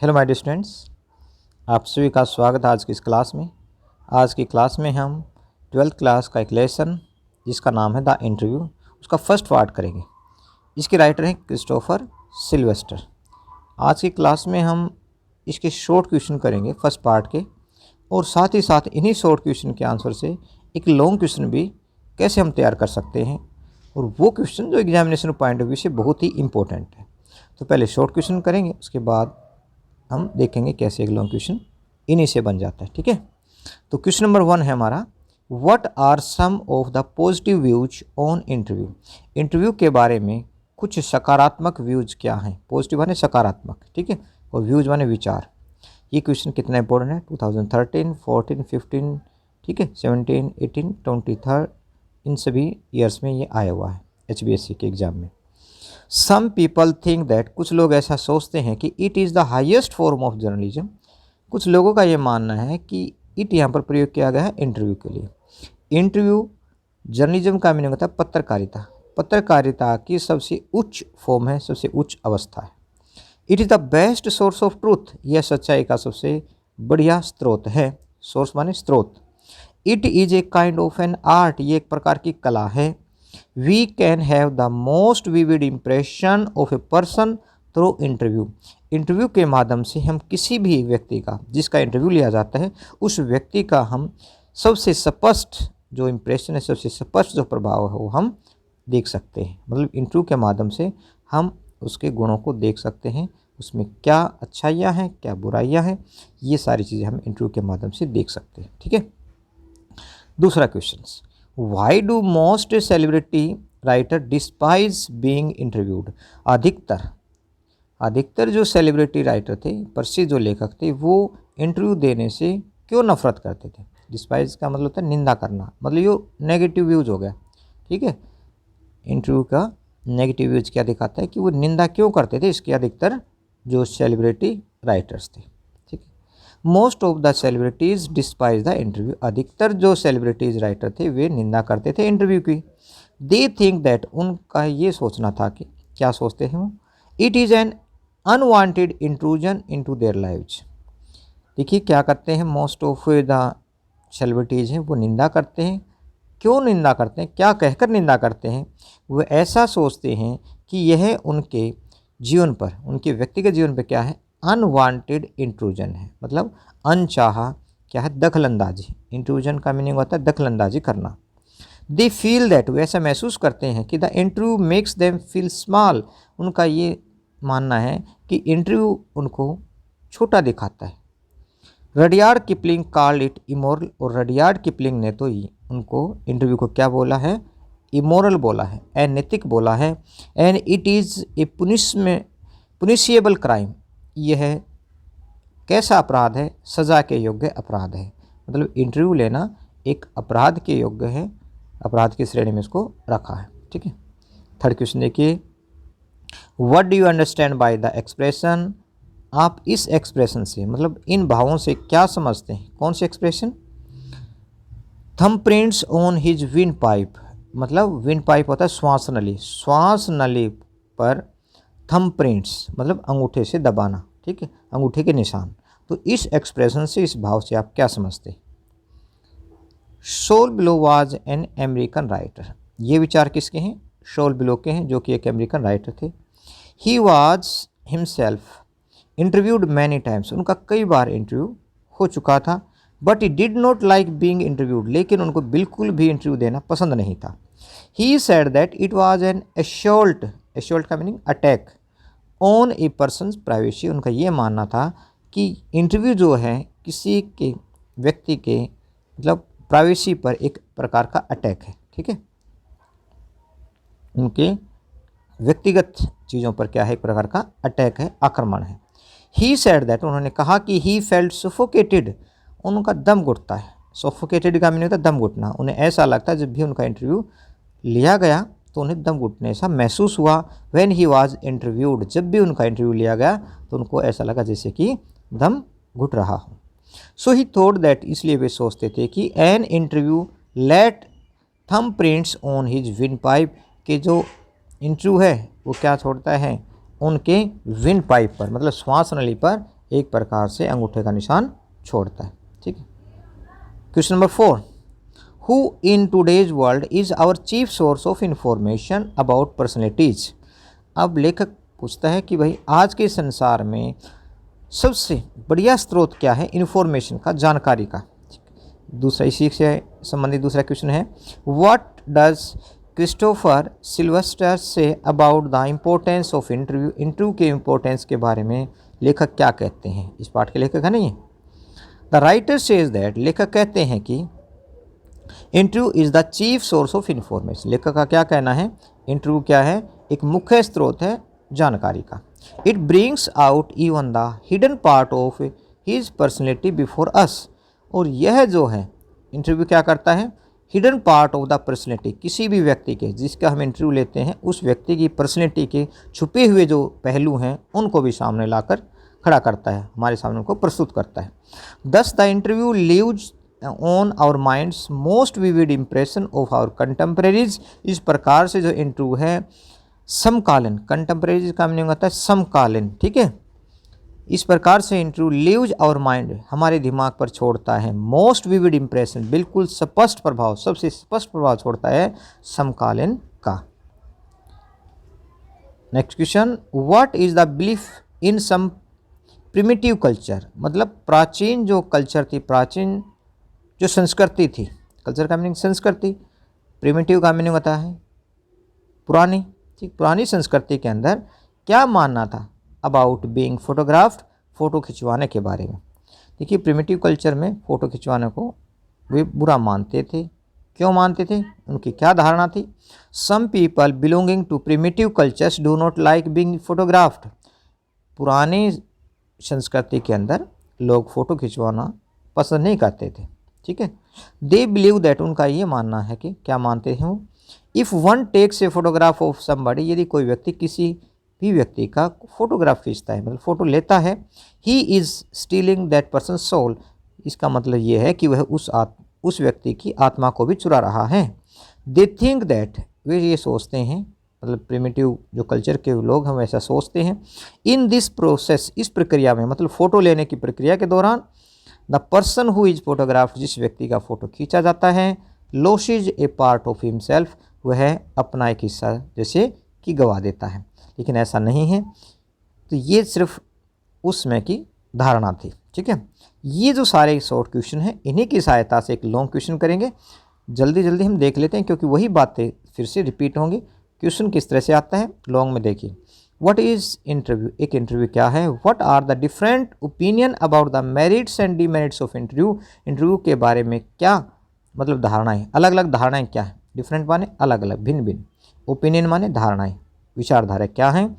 Hello my dear students, आप सभी का स्वागत है आज की इस क्लास में। आज की क्लास में हम 12th क्लास का एक लेसन जिसका नाम है द इंटरव्यू, उसका फर्स्ट पार्ट करेंगे। इसके राइटर हैं क्रिस्टोफर सिल्वेस्टर। आज की क्लास में हम इसके शॉर्ट क्वेश्चन करेंगे फर्स्ट पार्ट के, और साथ ही साथ इन्हीं शॉर्ट क्वेश्चन के आंसर से एक लॉन्ग क्वेश्चन भी कैसे हम तैयार कर सकते हैं, और वो क्वेश्चन जो एग्जामिनेशन पॉइंट ऑफ व्यू से बहुत ही इंपॉर्टेंट है। तो पहले शॉर्ट क्वेश्चन करेंगे, उसके बाद हम देखेंगे कैसे एक लॉन्ग क्वेश्चन इन्हीं से बन जाता है। ठीक है, तो क्वेश्चन नंबर 1 है हमारा, what are some of the positive views on interview. Interview के बारे में कुछ सकारात्मक व्यूज क्या हैं। पॉजिटिव माने सकारात्मक, ठीक है, और व्यूज माने विचार। ये क्वेश्चन कितना इंपॉर्टेंट है, 2013, 14, 15, ठीक है, 17, 18, 23 इन सभी ईयर्स में ये आया हुआ है HBSC के एग्ज़ाम में। सम पीपल थिंक दैट, कुछ लोग ऐसा सोचते हैं कि it is the highest form of journalism. कुछ लोगों का ये मानना है कि इट यहाँ पर प्रयोग किया गया है इंटरव्यू के लिए। इंटरव्यू जर्नलिज्म का मीनिंग होता है पत्रकारिता। पत्रकारिता की सबसे उच्च फॉर्म है, सबसे उच्च अवस्था है। It is the best source of truth, यह सच्चाई का सबसे बढ़िया स्रोत है। सोर्स माने स्रोत। It is a kind of an art, ये एक प्रकार की कला है। We can have the most vivid impression of a person through interview. Interview के माध्यम से हम किसी भी व्यक्ति का, जिसका इंटरव्यू लिया जाता है, उस व्यक्ति का हम सबसे स्पष्ट जो इम्प्रेशन है, सबसे स्पष्ट जो प्रभाव है वो हम देख सकते हैं। मतलब इंटरव्यू के माध्यम से हम उसके गुणों को देख सकते हैं, उसमें क्या अच्छाइयाँ हैं, क्या बुराइयाँ हैं, ये सारी चीज़ें हम इंटरव्यू के माध्यम से देख सकते हैं। ठीक है, दूसरा question, why do most celebrity writer despise being interviewed. अधिकतर जो सेलिब्रिटी राइटर थे, प्रसिद्ध जो लेखक थे, वो इंटरव्यू देने से क्यों नफरत करते थे। डिस्पाइज का मतलब होता है निंदा करना, मतलब ये नेगेटिव व्यूज हो गया। ठीक है, इंटरव्यू का नेगेटिव व्यूज क्या दिखाता है कि वो निंदा क्यों करते थे, इसके अधिकतर जो सेलिब्रिटी राइटर्स थे। ठीक है, most of the celebrities despise the interview. अधिकतर जो सेलिब्रिटीज़ राइटर थे वे निंदा करते थे इंटरव्यू की। दे थिंक दैट, उनका ये सोचना था कि, क्या सोचते हैं वो, it is an unwanted intrusion into their lives. देखिए क्या करते हैं, मोस्ट ऑफ द सेलिब्रिटीज़ हैं वो निंदा करते हैं। क्यों निंदा करते हैं, क्या कहकर निंदा करते हैं, वो ऐसा सोचते हैं कि यह उनके जीवन पर, उनके व्यक्तिगत जीवन पर क्या है, अनवांटेड इंट्रूजन है। मतलब अनचाहा क्या है, दखलंदाजी। इंट्रूजन का मीनिंग होता है दखलंदाजी करना। दे फील दैट, वो ऐसा महसूस करते हैं कि the interview makes them feel small. उनका ये मानना है कि इंटरव्यू उनको छोटा दिखाता है। Rudyard Kipling called it immoral, और रडियार्ड किपलिंग ने तो उनको इंटरव्यू को क्या बोला है, इमोरल बोला है, अनैतिक बोला है। And it is a punishable crime, यह कैसा अपराध है, सज़ा के योग्य अपराध है। मतलब इंटरव्यू लेना एक अपराध के योग्य है, अपराध की श्रेणी में इसको रखा है। ठीक है, थर्ड क्वेश्चन देखिए, what do you understand by the expression. आप इस एक्सप्रेशन से, मतलब इन भावों से क्या समझते हैं। कौन सी expression, thumb prints on his wind pipe. मतलब विंड पाइप होता है श्वास नली, श्वास नली पर थंब प्रिंट्स मतलब अंगूठे से दबाना। ठीक है, अंगूठे के निशान। तो इस एक्सप्रेशन से, इस भाव से आप क्या समझते। Shawl below was an American writer. ये विचार किसके हैं, शॉल बिलो के हैं, जो कि एक अमेरिकन राइटर थे। He was himself interviewed many times, उनका कई बार इंटरव्यू हो चुका था। But he did not like being interviewed, लेकिन उनको बिल्कुल भी इंटरव्यू देना पसंद नहीं था। He said that it was an assault, assault का meaning attack, on a person's privacy. उनका ये मानना था कि इंटरव्यू जो है किसी के व्यक्ति के मतलब प्राइवेसी पर एक प्रकार का अटैक है। ठीक है, उनके व्यक्तिगत चीज़ों पर क्या है, एक प्रकार का अटैक है, आक्रमण है। ही सेड दैट, उन्होंने कहा कि ही फेल्ट सफोकेटेड, उनका दम घुटता है। सफोकेटेड का मीनिंग होता है दम घुटना। उन्हें ऐसा लगता है जब भी उनका इंटरव्यू लिया गया तो उन्हें दम घुटने सा महसूस हुआ। व्हेन ही वाज इंटरव्यूड, जब भी उनका इंटरव्यू लिया गया तो उनको ऐसा लगा जैसे कि दम घुट रहा हो। सो ही थॉट दैट, इसलिए वे सोचते थे कि an interview let thumb prints on his wind pipe, के जो इंटरव्यू है वो क्या छोड़ता है, उनके विंड पाइप पर मतलब श्वास नली पर एक प्रकार से अंगूठे का निशान छोड़ता है। ठीक है। Question number 4, who in today's world is our chief source of information about personalities. अब लेखक पूछता है कि भाई आज के संसार में सबसे बढ़िया स्रोत क्या है इन्फॉर्मेशन का, जानकारी का। दूसरा इसी से संबंधित दूसरा क्वेश्चन है, what does Christopher Sylvester say about the importance of interview. Interview के इम्पोर्टेंस के बारे में लेखक क्या कहते हैं। इस पाठ के लेखक है नहीं है। द राइटर सेज दैट, लेखक कहते हैं कि interview is the chief source of information. लेखक का क्या कहना है, इंटरव्यू क्या है, एक मुख्य स्रोत है जानकारी का। It brings out even the hidden part of his personality before us. और यह जो है इंटरव्यू क्या करता है, hidden part of the personality, किसी भी व्यक्ति के जिसका हम इंटरव्यू लेते हैं उस व्यक्ति की पर्सनैलिटी के छुपे हुए जो पहलू हैं उनको भी सामने लाकर खड़ा करता है, हमारे सामने उनको प्रस्तुत करता है। Thus the interview leaves on our minds most vivid impression of our contemporaries. इस प्रकार से जो इंटरव्यू है समकालीन, कंटेम्प्रेरीज का मीनिंग होता है समकालीन। ठीक है। इस प्रकार से इंटरव्यू लीव्स आवर माइंड, हमारे दिमाग पर छोड़ता है मोस्ट विविड इम्प्रेशन, बिल्कुल स्पष्ट प्रभाव, सबसे स्पष्ट प्रभाव छोड़ता है समकालीन का। Next question, what is the belief in some primitive culture. मतलब प्राचीन जो कल्चर थी, प्राचीन जो संस्कृति थी, कल्चर का मीनिंग संस्कृति, प्रिमिटिव का मीनिंग होता है पुरानी। ठीक, पुरानी संस्कृति के अंदर क्या मानना था अबाउट बीइंग फोटोग्राफ्ड, फ़ोटो खिंचवाने के बारे में। देखिए प्रिमिटिव कल्चर में फ़ोटो खिंचवाने को वे बुरा मानते थे। क्यों मानते थे, उनकी क्या धारणा थी। Some people belonging to primitive cultures do not like being photographed. पुरानी संस्कृति के अंदर लोग फ़ोटो खिंचवाना पसंद नहीं करते थे। ठीक है। दे बिलीव दैट, उनका ये मानना है कि क्या मानते हैं वो, if one takes a photograph of somebody, यदि कोई व्यक्ति किसी भी व्यक्ति का फोटोग्राफ खींचता है, मतलब फ़ोटो लेता है, he is stealing that person soul. इसका मतलब ये है कि वह उस व्यक्ति की आत्मा को भी चुरा रहा है। दे थिंक दैट, वे ये सोचते हैं, मतलब प्रिमिटिव जो कल्चर के लोग हम ऐसा सोचते हैं। इन दिस प्रोसेस, इस प्रक्रिया में, मतलब फ़ोटो लेने की प्रक्रिया के दौरान, the person who is photograph, जिस व्यक्ति का फ़ोटो खींचा जाता है, losses A part of himself, वह अपना एक हिस्सा जैसे कि गवा देता है। लेकिन ऐसा नहीं है। तो ये सिर्फ उसमें की धारणा थी। ठीक है। ये जो सारे शॉर्ट क्वेश्चन हैं, इन्हीं की सहायता से एक लॉन्ग क्वेश्चन करेंगे। जल्दी जल्दी हम देख लेते हैं क्योंकि वही बातें फिर से रिपीट होंगी। क्वेश्चन किस तरह से आता है लॉन्ग में देखिए। व्हाट इज़ इंटरव्यू, एक इंटरव्यू क्या है। What are the different opinion about the merits and demerits of interview. Interview के बारे में क्या मतलब धारणाएँ, अलग अलग धारणाएँ क्या है। डिफरेंट माने अलग अलग, भिन्न भिन्न, ओपिनियन माने धारणाएँ, विचारधारा क्या हैं।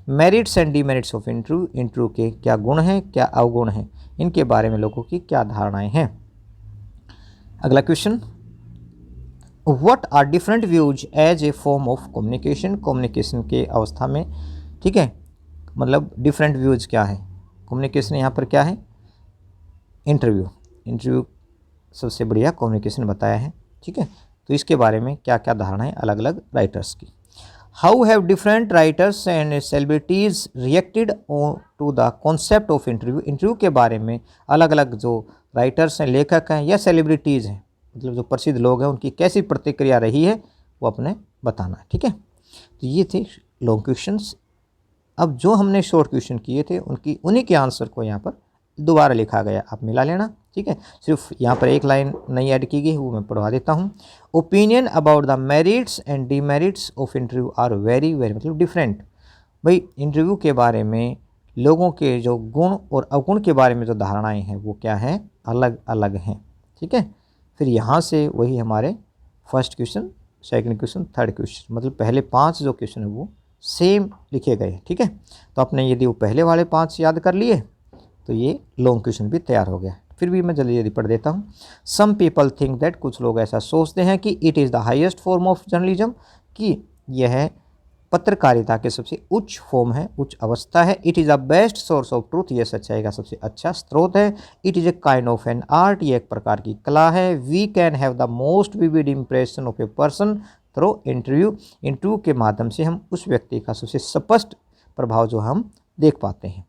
Merits and demerits of interview, interview के क्या गुण हैं, क्या अवगुण हैं, इनके बारे में लोगों की क्या धारणाएं हैं। अगला question, what are different views as a form of communication. Communication के अवस्था में, ठीक है, मतलब डिफरेंट व्यूज क्या है। कम्युनिकेशन यहाँ पर क्या है, इंटरव्यू। इंटरव्यू सबसे बढ़िया कम्युनिकेशन बताया है। ठीक है। तो इसके बारे में क्या क्या धारणाएं अलग अलग राइटर्स की। How have different writers and celebrities reacted to the concept of interview. Interview के बारे में अलग अलग जो राइटर्स हैं, लेखक हैं या सेलिब्रिटीज़ हैं, मतलब जो प्रसिद्ध लोग हैं, उनकी कैसी प्रतिक्रिया रही है वो अपने बताना है। ठीक है। तो ये थे लॉन्ग क्वेश्चंस। अब जो हमने शॉर्ट क्वेश्चन किए थे उन्हीं के आंसर को यहाँ पर दोबारा लिखा गया, आप मिला लेना। ठीक है। सिर्फ यहाँ पर एक लाइन नई ऐड की गई, वो मैं पढ़वा देता हूँ। Opinion about the merits and demerits of interview are very very, मतलब डिफरेंट। भाई इंटरव्यू के बारे में लोगों के जो गुण और अवगुण के बारे में जो धारणाएं हैं वो क्या है, अलग अलग हैं। ठीक है। फिर यहाँ से वही हमारे first question, second question, third question, मतलब पहले 5 जो क्वेश्चन है वो सेम लिखे गए। ठीक है। तो आपने यदि वो पहले वाले 5 याद कर लिए तो ये लॉन्ग क्वेश्चन भी तैयार हो गया। फिर भी मैं जल्दी जल्दी पढ़ देता हूँ। सम पीपल थिंक दैट, कुछ लोग ऐसा सोचते हैं कि it is the highest form of journalism, कि यह पत्रकारिता के सबसे उच्च फॉर्म है, उच्च अवस्था है। It is the best source of truth, यह सच्चाई का सबसे अच्छा स्रोत है। It is a kind of an art, ये एक प्रकार की कला है। We can have the most vivid impression of a person through interview. Interview के माध्यम से हम उस व्यक्ति का सबसे स्पष्ट प्रभाव जो हम देख पाते हैं।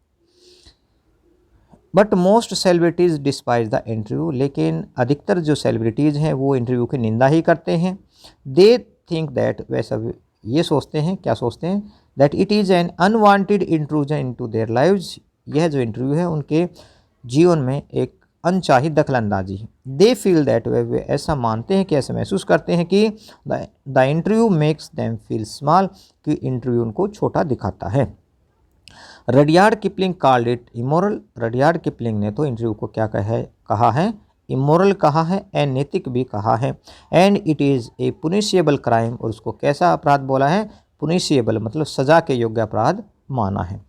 But most celebrities despise the interview, लेकिन अधिकतर जो सेलिब्रिटीज़ हैं वो इंटरव्यू की निंदा ही करते हैं। दे थिंक दैट, वैसा ये सोचते हैं, क्या सोचते हैं, that it is an unwanted intrusion into their lives, यह जो इंटरव्यू है उनके जीवन में एक अनचाही दखलंदाजी है। दे फील दैट, वे ऐसा मानते हैं कि ऐसा महसूस करते हैं कि the interview makes them feel small, कि इंटरव्यू उनको छोटा दिखाता है। Rudyard Kipling called it immoral, Rudyard Kipling ने तो इंटरव्यू को क्या कहा है, इमोरल कहा है, अनैतिक भी कहा है। And it is a punishable crime, और उसको कैसा अपराध बोला है, पुनिशिएबल मतलब सजा के योग्य अपराध माना है।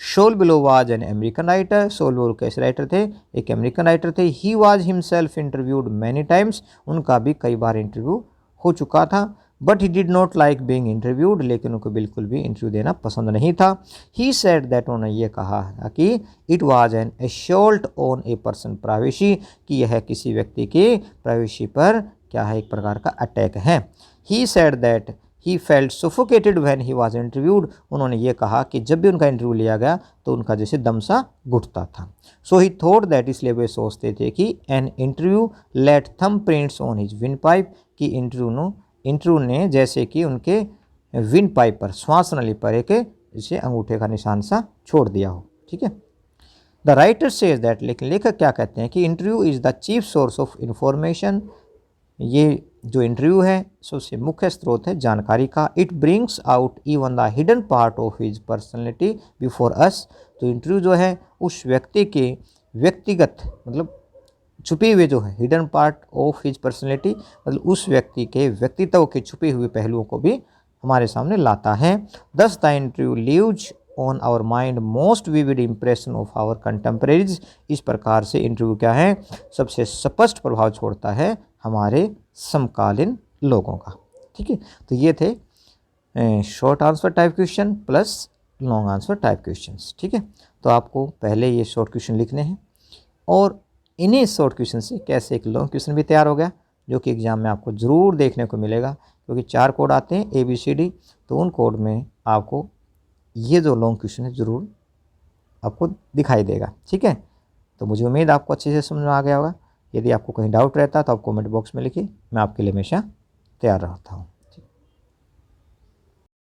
Saul Bellow was an American writer, Saul Bellow कैसे राइटर थे, एक अमेरिकन राइटर थे। He was himself interviewed many times, उनका भी कई बार इंटरव्यू हो चुका था। But he did not like being interviewed, लेकिन उनको बिल्कुल भी इंटरव्यू देना पसंद नहीं था। ही सेड दैट, उन्होंने ये कहा कि it was an assault on a person privacy, कि यह किसी व्यक्ति की प्राइवेसी पर क्या है, एक प्रकार का अटैक है। ही said that he felt suffocated when he was interviewed, उन्होंने ये कहा कि जब भी उनका इंटरव्यू लिया गया तो उनका जैसे दम सा घुटता था। सो ही थॉट दैट, इसलिए वे सोचते थे कि an interview let thumb prints on his wind pipe, कि इंटरव्यू ने जैसे कि उनके विंड पाइप पर, श्वास नली पर एक जैसे अंगूठे का निशान सा छोड़ दिया हो। ठीक है। द राइटर सेज दैट, लेकिन लेखक क्या कहते हैं कि interview is the chief source of information, ये जो इंटरव्यू है सबसे मुख्य स्रोत है जानकारी का। It brings out even the hidden part of his personality before us, तो इंटरव्यू जो है उस व्यक्ति के व्यक्तिगत मतलब छुपे हुए जो है hidden part of his personality, मतलब उस व्यक्ति के व्यक्तित्व के छुपे हुए पहलुओं को भी हमारे सामने लाता है। Thus the interview leaves on our mind most vivid impression of our contemporaries, इस प्रकार से इंटरव्यू क्या है, सबसे स्पष्ट प्रभाव छोड़ता है हमारे समकालीन लोगों का। ठीक है, तो ये थे short answer type question plus long answer type questions. ठीक है, तो आपको पहले ये शॉर्ट क्वेश्चन लिखने हैं और इन्हीं शॉर्ट क्वेश्चन से कैसे एक लॉन्ग क्वेश्चन भी तैयार हो गया, जो कि एग्जाम में आपको ज़रूर देखने को मिलेगा, क्योंकि 4 कोड आते हैं ABCD, तो उन कोड में आपको ये जो लॉन्ग क्वेश्चन है ज़रूर आपको दिखाई देगा। ठीक है, तो मुझे उम्मीद आपको अच्छे से समझ में आ गया होगा। यदि आपको कहीं डाउट रहता है तो आप कमेंट बॉक्स में लिखिए, मैं आपके लिए हमेशा तैयार रहता हूँ।